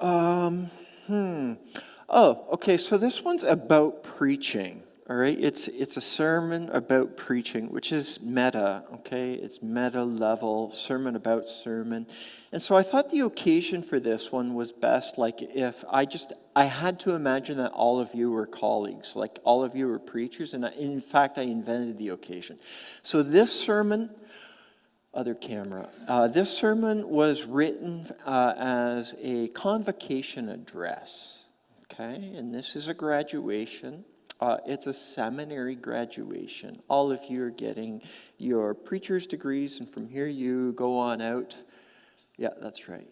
Um, hmm. Oh, okay, so this one's about preaching, all right? It's a sermon about preaching, which is meta, okay? It's meta level, sermon about sermon. And so I thought the occasion for this one was best, like if I had to imagine that all of you were colleagues, like all of you were preachers, and in fact, I invented the occasion. So this sermon... Other camera. This sermon was written as a convocation address, okay? And this is a graduation. It's a seminary graduation. All of you are getting your preacher's degrees, and from here you go on out. Yeah, that's right.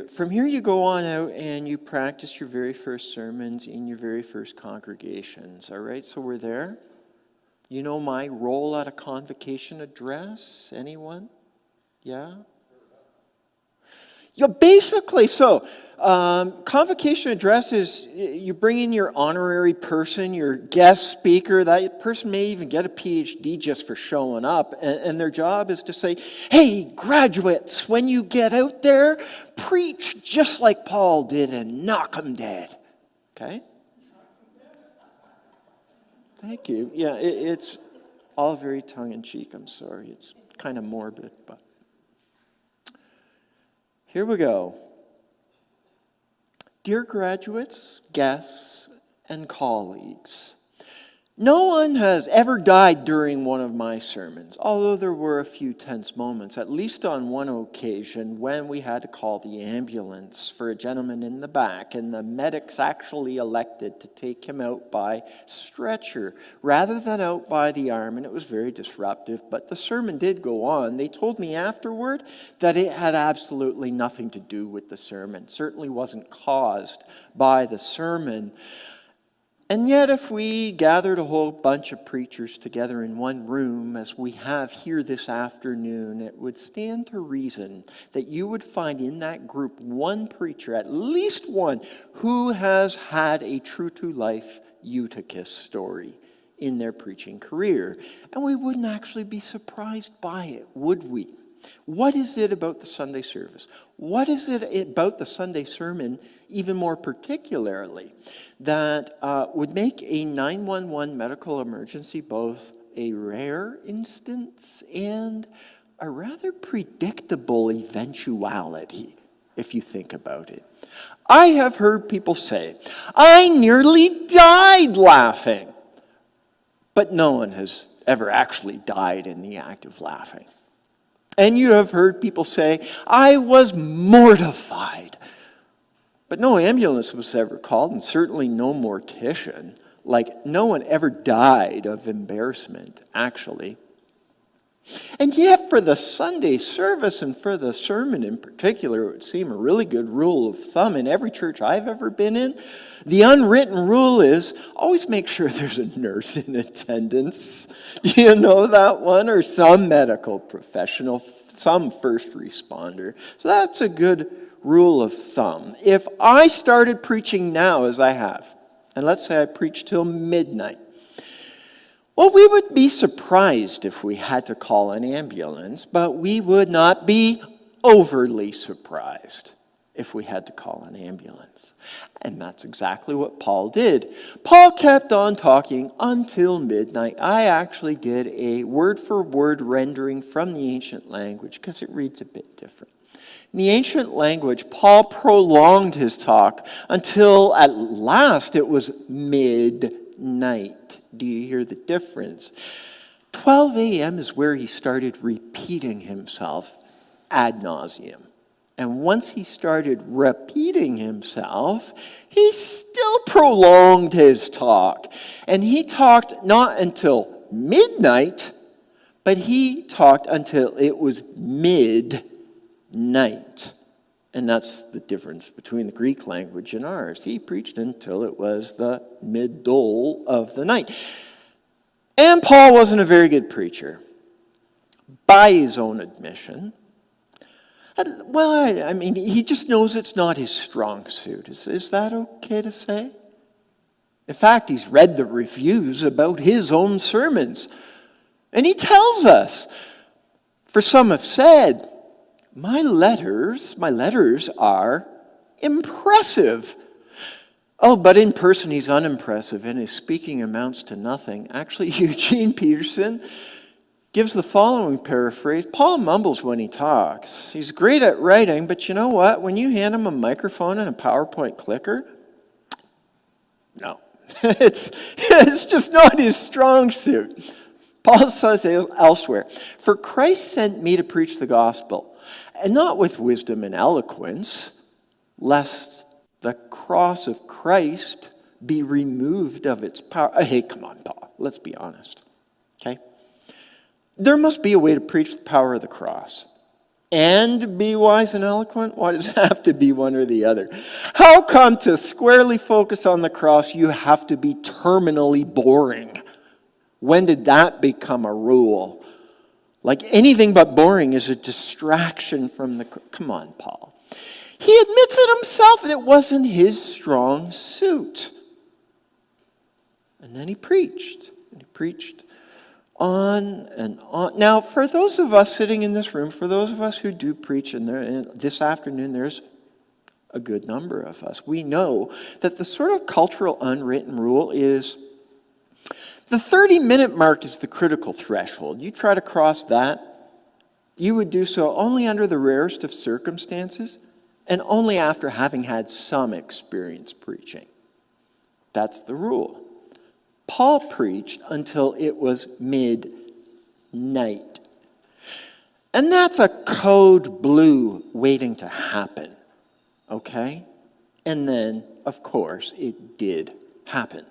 From here you go on out and you practice your very first sermons in your very first congregations, all right? So we're there. You know my role at a convocation address? Anyone? Yeah? Yeah, basically, so convocation address is you bring in your honorary person, your guest speaker. That person may even get a PhD just for showing up, and their job is to say, hey, graduates, when you get out there, preach just like Paul did and knock them dead. Okay? Thank you. Yeah, it's all very tongue-in-cheek, I'm sorry. It's kind of morbid, but... Here we go. Dear graduates, guests, and colleagues, no one has ever died during one of my sermons, although there were a few tense moments, at least on one occasion when we had to call the ambulance for a gentleman in the back, and the medics actually elected to take him out by stretcher rather than out by the arm, and it was very disruptive, but the sermon did go on. They told me afterward that it had absolutely nothing to do with the sermon, certainly wasn't caused by the sermon. And yet, if we gathered a whole bunch of preachers together in one room, as we have here this afternoon, it would stand to reason that you would find in that group one preacher, at least one, who has had a true-to-life Eutychus story in their preaching career. And we wouldn't actually be surprised by it, would we? What is it about the Sunday service? What is it about the Sunday sermon, even more particularly, that would make a 911 medical emergency both a rare instance and a rather predictable eventuality, if you think about it? I have heard people say, I nearly died laughing. But no one has ever actually died in the act of laughing. And you have heard people say, I was mortified. But no ambulance was ever called, and certainly no mortician. Like, no one ever died of embarrassment, actually. And yet, for the Sunday service and for the sermon in particular, it would seem a really good rule of thumb in every church I've ever been in. The unwritten rule is always make sure there's a nurse in attendance. Do you know that one? Or some medical professional, some first responder. So that's a good rule of thumb. If I started preaching now, as I have, and let's say I preach till midnight, well, we would be surprised if we had to call an ambulance, but we would not be overly surprised if we had to call an ambulance. And that's exactly what Paul did. Paul kept on talking until midnight. I actually did a word-for-word rendering from the ancient language because it reads a bit different. In the ancient language, Paul prolonged his talk until at last it was midnight. Do you hear the difference? 12 a.m. is where he started repeating himself ad nauseum. And once he started repeating himself, he still prolonged his talk. And he talked not until midnight, but he talked until it was midnight. And that's the difference between the Greek language and ours. He preached until it was the middle of the night. And Paul wasn't a very good preacher, by his own admission. Well, I mean, he just knows it's not his strong suit. Is that okay to say? In fact, he's read the reviews about his own sermons. And he tells us, for some have said, my letters are Impressive. Oh, but in person he's unimpressive, and his speaking amounts to nothing. Actually, Eugene Peterson gives the following paraphrase. Paul mumbles when he talks. He's great at writing, but you know what? When you hand him a microphone and a PowerPoint clicker, no. It's just not his strong suit. Paul says elsewhere, "For Christ sent me to preach the gospel, and not with wisdom and eloquence, lest the cross of Christ be removed of its power." Hey, come on, Paul. Let's be honest. Okay? There must be a way to preach the power of the cross and be wise and eloquent. Why does it have to be one or the other? How come to squarely focus on the cross you have to be terminally boring? When did that become a rule? Like anything but boring is a distraction from the... Come on, Paul. He admits it himself that it wasn't his strong suit. And then he preached. And he preached on and on. Now, for those of us sitting in this room, for those of us who do preach, and this afternoon there's a good number of us, we know that the sort of cultural unwritten rule is the 30-minute mark is the critical threshold. You try to cross that, you would do so only under the rarest of circumstances and only after having had some experience preaching. That's the rule. Paul preached until it was midnight. And that's a code blue waiting to happen. Okay? And then, of course, it did happen.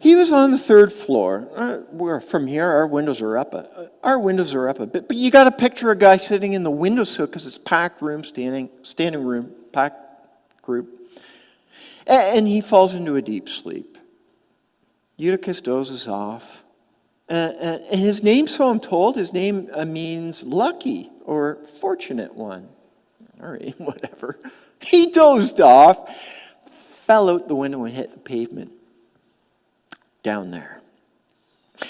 He was on the third floor. From here, our windows are up a bit. But you got to picture a guy sitting in the windowsill because it's packed room, standing room, packed group. And he falls into a deep sleep. Eutychus dozes off. And his name, so I'm told, his name means lucky or fortunate one. All right, whatever. He dozed off, fell out the window and hit the pavement down there.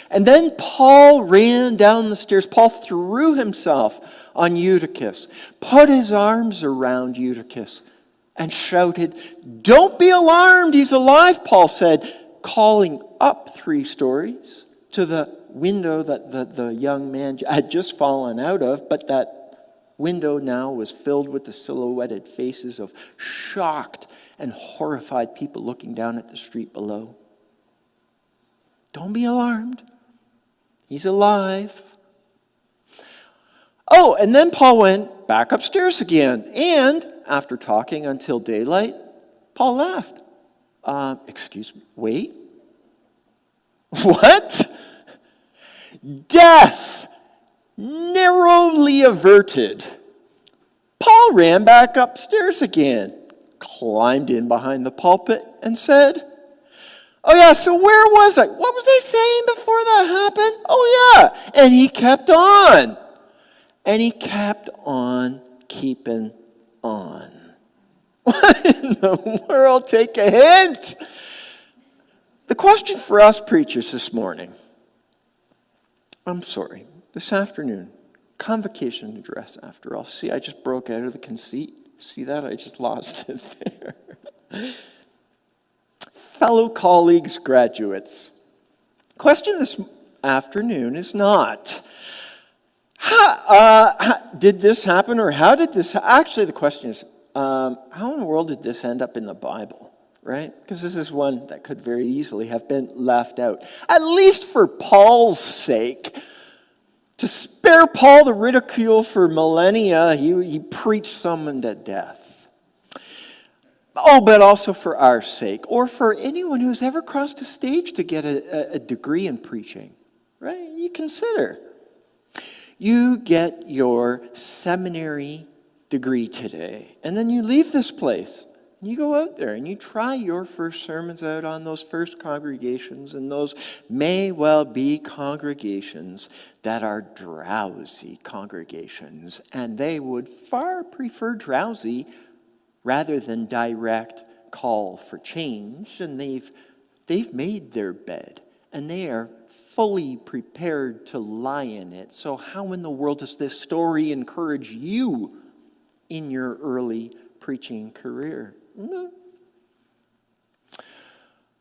And then Paul ran down the stairs. Paul threw himself on Eutychus, put his arms around Eutychus, and shouted, "Don't be alarmed, he's alive," Paul said, calling up 3 stories to the window that the young man had just fallen out of, but that window now was filled with the silhouetted faces of shocked and horrified people looking down at the street below. Don't be alarmed. He's alive. Oh, and then Paul went back upstairs again. And after talking until daylight, Paul left. Excuse me, wait. What? Death narrowly averted. Paul ran back upstairs again, climbed in behind the pulpit, and said, "Oh yeah, so where was I? What was I saying before that happened? Oh yeah." And he kept on. And he kept on keeping on. What in the world? Take a hint. The question for us preachers this afternoon, convocation address after all. See, I just broke out of the conceit. See that? I just lost it there. Fellow colleagues, graduates, question this afternoon is not, did this happen or how did this Actually, the question is, how in the world did this end up in the Bible, right? Because this is one that could very easily have been left out, at least for Paul's sake. To spare Paul the ridicule for millennia, he preached someone to death. Oh, but also for our sake, or for anyone who's ever crossed a stage to get a degree in preaching, right? You consider. You get your seminary degree today, and then you leave this place. You go out there and you try your first sermons out on those first congregations, and those may well be congregations that are drowsy congregations, and they would far prefer drowsy rather than direct call for change, and they've made their bed, and they are fully prepared to lie in it. So how in the world does this story encourage you in your early preaching career.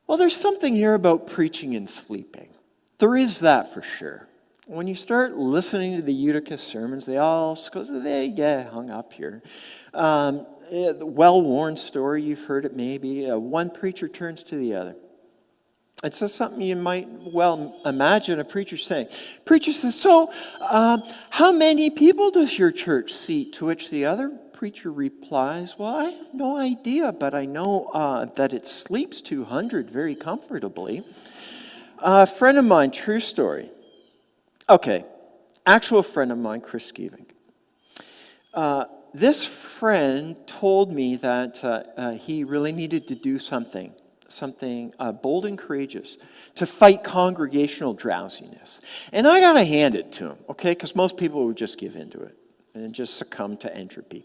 Well, there's something here about preaching and sleeping. There is that for sure. When you start listening to the Eutychus sermons, they get hung up here. The well-worn story, you've heard it maybe. One preacher turns to the other. It says something you might well imagine a preacher saying. Preacher says, so how many people does your church seat? To which the other preacher replies, well, I have no idea, but I know that it sleeps 200 very comfortably. A friend of mine, true story. Okay, actual friend of mine, Chris Skeeving. This friend told me that he really needed to do something bold and courageous to fight congregational drowsiness. And I got to hand it to him, okay, because most people would just give in to it and just succumb to entropy.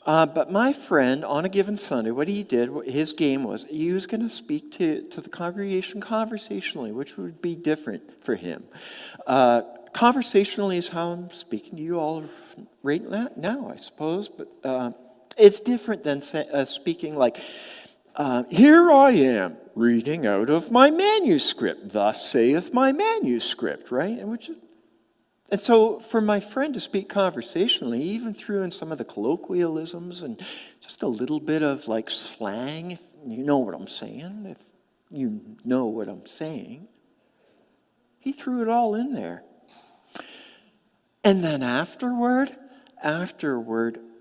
But my friend, on a given Sunday, what he did, his game was, he was going to speak to the congregation conversationally, which would be different for him. Conversationally is how I'm speaking to you all right now, I suppose, but it's different than speaking like, here I am, reading out of my manuscript, thus saith my manuscript, right? And so for my friend to speak conversationally, he even threw in some of the colloquialisms and just a little bit of like slang, if you know what I'm saying, if you know what I'm saying. He threw it all in there. And then afterward,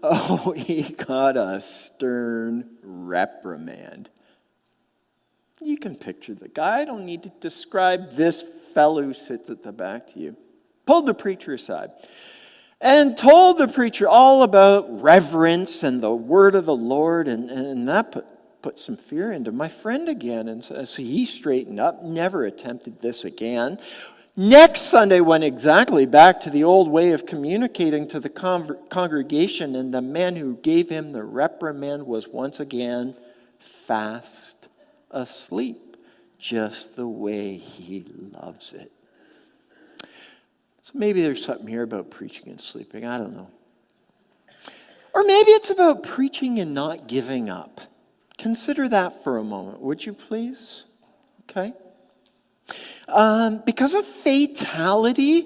oh, he got a stern reprimand. You can picture the guy. I don't need to describe this fellow who sits at the back to you. Pulled the preacher aside and told the preacher all about reverence and the word of the Lord, and that put some fear into my friend again. And so he straightened up, never attempted this again. Next Sunday went exactly back to the old way of communicating to the congregation, and the man who gave him the reprimand was once again fast asleep, just the way he loves it. So maybe there's something here about preaching and sleeping. I don't know. Or maybe it's about preaching and not giving up. Consider that for a moment, would you please? Okay. Because of fatality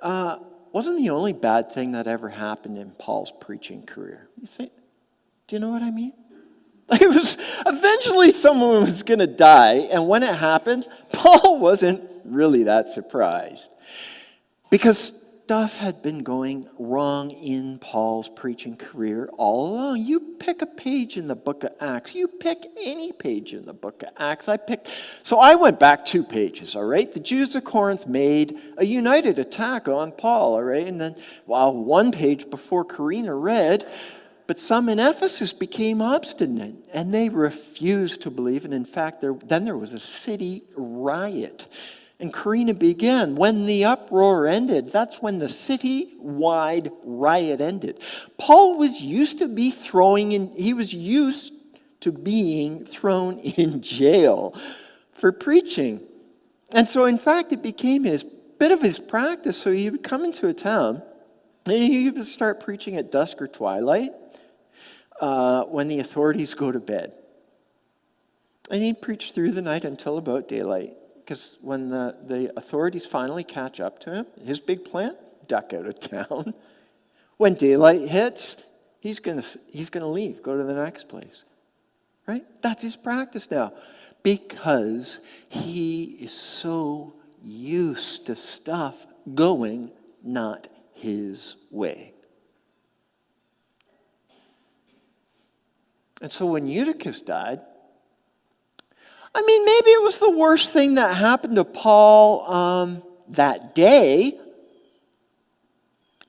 wasn't the only bad thing that ever happened in Paul's preaching career. Do you know what I mean? Like, it was eventually someone was going to die, and when it happened, Paul wasn't really that surprised. Because stuff had been going wrong in Paul's preaching career all along. You pick a page in the book of Acts. You pick any page in the book of Acts. So I went back 2 pages, all right? The Jews of Corinth made a united attack on Paul, all right? And then, 1 page before Karina read, but some in Ephesus became obstinate, and they refused to believe. And in fact, then there was a city riot. And Karina began. When the uproar ended, that's when the city-wide riot ended. Paul was used to being thrown in jail for preaching. And so, in fact, it became a bit of his practice. So he would come into a town, and he would start preaching at dusk or twilight when the authorities go to bed. And he'd preach through the night until about daylight. Because when the authorities finally catch up to him, his big plan, duck out of town. When daylight hits, he's gonna leave, go to the next place. Right? That's his practice now. Because he is so used to stuff going not his way. And so when Eutychus died, maybe it was the worst thing that happened to Paul that day.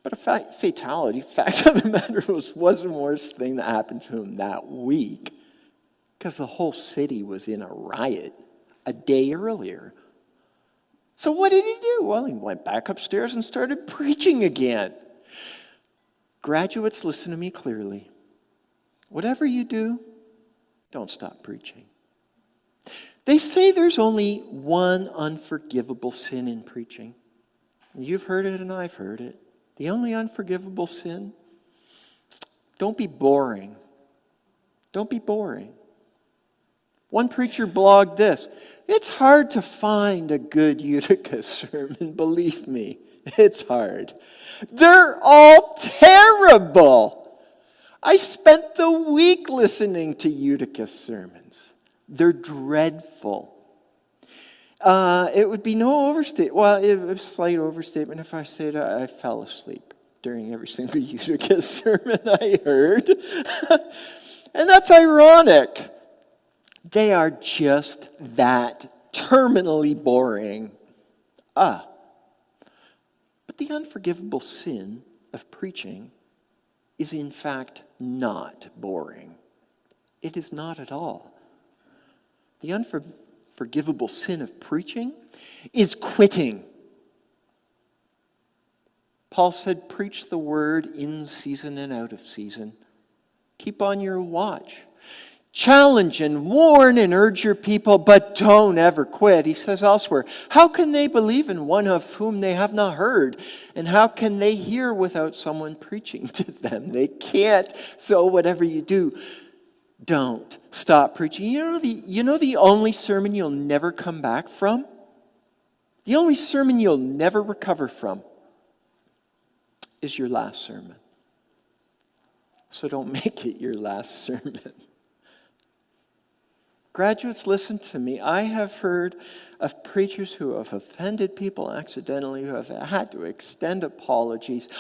But a fatality, fact of the matter was the worst thing that happened to him that week. Because the whole city was in a riot a day earlier. So what did he do? Well, he went back upstairs and started preaching again. Graduates, listen to me clearly. Whatever you do, don't stop preaching. They say there's only one unforgivable sin in preaching. You've heard it and I've heard it. The only unforgivable sin, Don't be boring. Don't be boring. One preacher blogged this: "It's hard to find a good Eutychus sermon, believe me. It's hard. They're all terrible. I spent the week listening to Eutychus sermons. They're dreadful." It would be no overstatement. Well, it was a slight overstatement if I said I fell asleep during every single Eutychus sermon I heard. And that's ironic. They are just that terminally boring. But the unforgivable sin of preaching is in fact not boring. It is not at all. The unforgivable sin of preaching is quitting. Paul said, "Preach the word in season and out of season. Keep on your watch. Challenge and warn and urge your people, but don't ever quit." He says elsewhere, "How can they believe in one of whom they have not heard? And how can they hear without someone preaching to them?" They can't. So whatever you do, don't stop preaching. You know the only sermon you'll never come back from? The only sermon you'll never recover from is your last sermon. So don't make it your last sermon. Graduates, listen to me. I have heard of preachers who have offended people accidentally, who have had to extend apologies.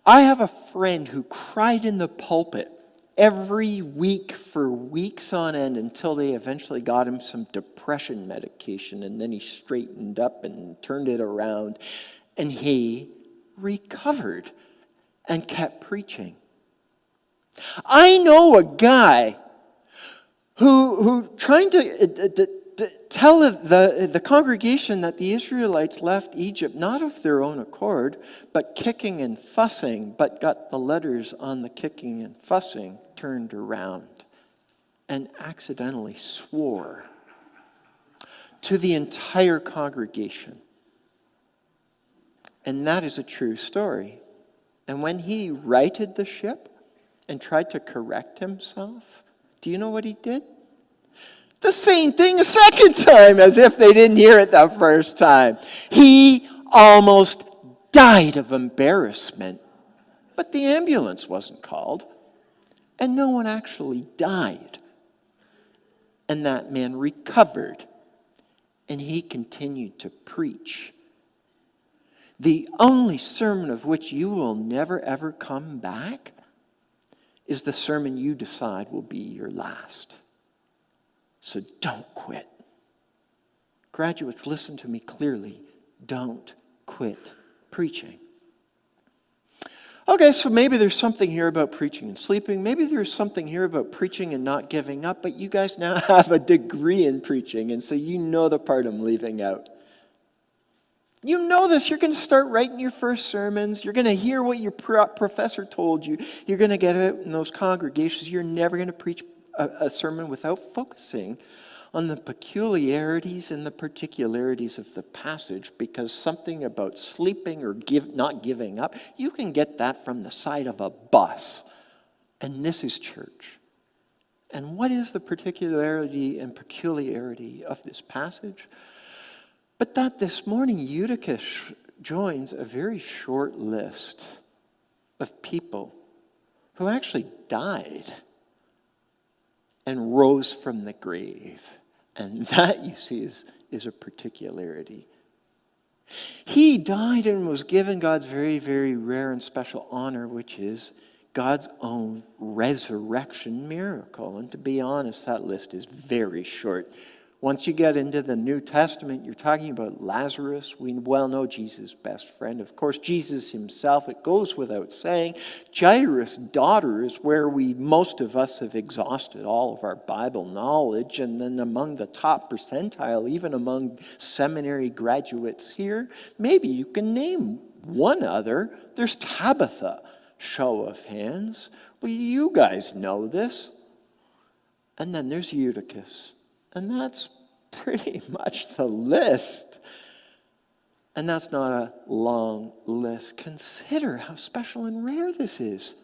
I have a friend who cried in the pulpit every week for weeks on end until they eventually got him some depression medication, and then he straightened up and turned it around, and he recovered and kept preaching. I know a guy who trying to tell the congregation that the Israelites left Egypt not of their own accord, but kicking and fussing, but got the letters on the kicking and fussing turned around and accidentally swore to the entire congregation. And that is a true story. And when he righted the ship and tried to correct himself, do you know what he did? The same thing a second time, as if they didn't hear it the first time. He almost died of embarrassment. But the ambulance wasn't called, and no one actually died. And that man recovered, and he continued to preach. The only sermon of which you will never ever come back is the sermon you decide will be your last. So don't quit. Graduates, listen to me clearly. Don't quit preaching. Okay, so maybe there's something here about preaching and sleeping. Maybe there's something here about preaching and not giving up, but you guys now have a degree in preaching, and so you know the part I'm leaving out. You know this. You're going to start writing your first sermons. You're going to hear what your professor told you. You're going to get out in those congregations. You're never going to preach a sermon without focusing on the peculiarities and the particularities of the passage, because something about sleeping or not giving up, you can get that from the side of a bus. And this is church. And what is the particularity and peculiarity of this passage? But that this morning Eutychus joins a very short list of people who actually died and rose from the grave. And that, you see, is a particularity. He died and was given God's very, very rare and special honor, which is God's own resurrection miracle. And to be honest, that list is very short. Once you get into the New Testament, you're talking about Lazarus. We well know Jesus' best friend. Of course, Jesus himself, it goes without saying. Jairus' daughter is where most of us have exhausted all of our Bible knowledge. And then among the top percentile, even among seminary graduates here, maybe you can name one other. There's Tabitha. Show of hands. Well, you guys know this. And then there's Eutychus. And that's pretty much the list. And that's not a long list. Consider how special and rare this is.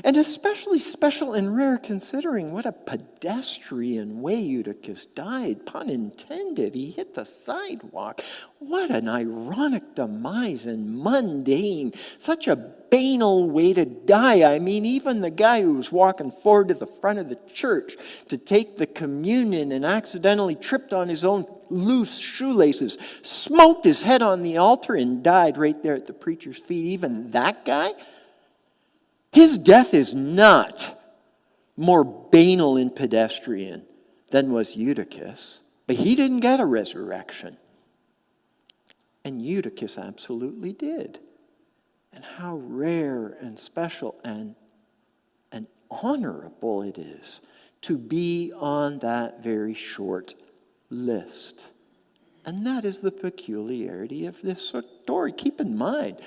And especially special and rare considering what a pedestrian way Eutychus died. Pun intended, he hit the sidewalk. What an ironic demise and mundane. Such a banal way to die. I mean, even the guy who was walking forward to the front of the church to take the communion and accidentally tripped on his own loose shoelaces, smoked his head on the altar and died right there at the preacher's feet. Even that guy? His death is not more banal and pedestrian than was Eutychus, but he didn't get a resurrection. And Eutychus absolutely did. And how rare and special and honorable it is to be on that very short list. And that is the peculiarity of this story. Keep in mind,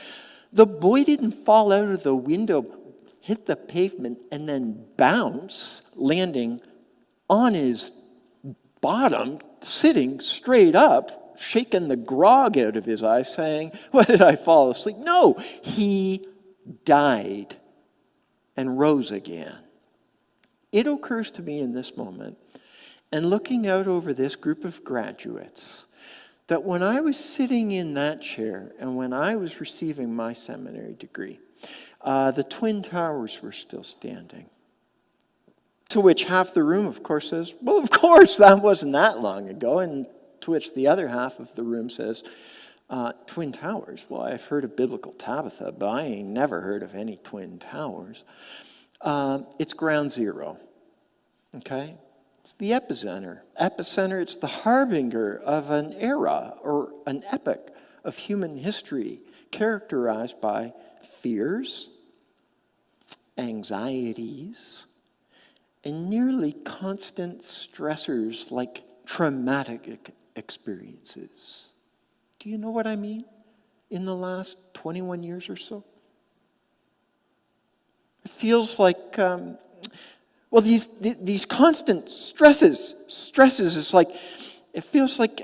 the boy didn't fall out of the window, hit the pavement, and then bounce, landing on his bottom, sitting straight up, shaking the grog out of his eyes, saying, "Why did I fall asleep?" No, he died and rose again. It occurs to me in this moment, and looking out over this group of graduates, that when I was sitting in that chair and when I was receiving my seminary degree, the Twin Towers were still standing. To which half the room, of course, says, "Well, of course, that wasn't that long ago." And to which the other half of the room says, "Twin Towers? Well, I've heard of biblical Tabitha, but I ain't never heard of any Twin Towers." It's ground zero, okay? It's the epicenter. It's the harbinger of an era or an epoch of human history characterized by fears, anxieties, and nearly constant stressors like traumatic experiences. Do you know what I mean? In the last 21 years or so? It feels like, these constant stresses is like, it feels like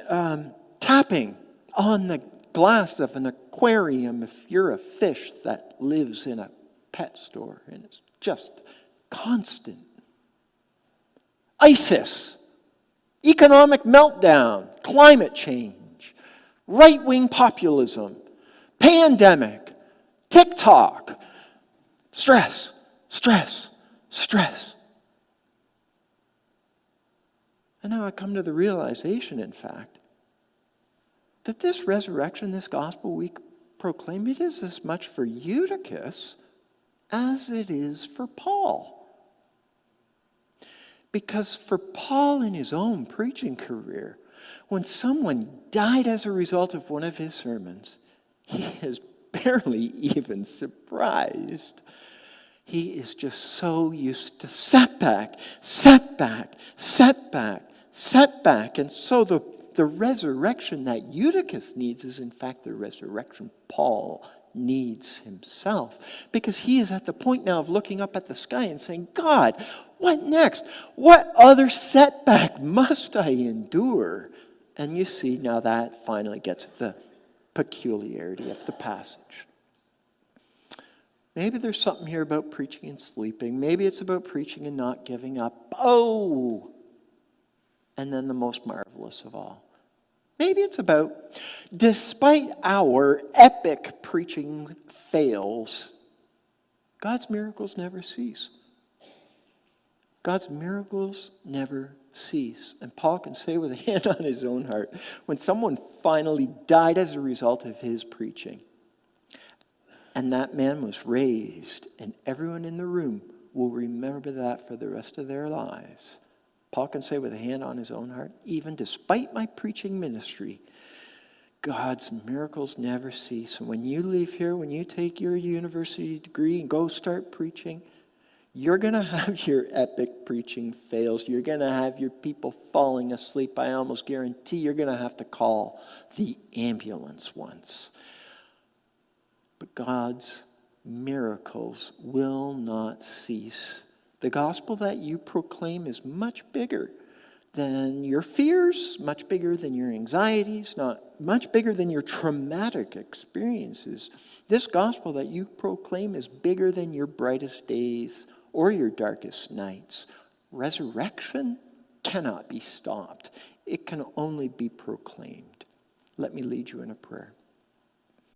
tapping on the glass of an aquarium if you're a fish that lives in a pet store, and it's just constant. ISIS, economic meltdown, climate change, right-wing populism, pandemic, TikTok, stress. And now I come to the realization, in fact, that this resurrection, this gospel we proclaim, it is as much for Eutychus as it is for Paul. Because for Paul in his own preaching career, when someone died as a result of one of his sermons, he is barely even surprised. He is just so used to setback. And so the resurrection that Eutychus needs is in fact the resurrection Paul needs himself. Because he is at the point now of looking up at the sky and saying, "God, what next? What other setback must I endure?" And you see, now that finally gets at the peculiarity of the passage. Maybe there's something here about preaching and sleeping. Maybe it's about preaching and not giving up. Oh! And then the most marvelous of all. Maybe it's about, despite our epic preaching fails, God's miracles never cease. God's miracles never cease. And Paul can say with a hand on his own heart, when someone finally died as a result of his preaching, and that man was raised, and everyone in the room will remember that for the rest of their lives. Paul can say with a hand on his own heart, even despite my preaching ministry, God's miracles never cease. And when you leave here, when you take your university degree and go start preaching, you're going to have your epic preaching fails. You're going to have your people falling asleep. I almost guarantee you're going to have to call the ambulance once. But God's miracles will not cease. The gospel that you proclaim is much bigger than your fears, much bigger than your anxieties, not much bigger than your traumatic experiences. This gospel that you proclaim is bigger than your brightest days or your darkest nights. Resurrection cannot be stopped. It can only be proclaimed. Let me lead you in a prayer.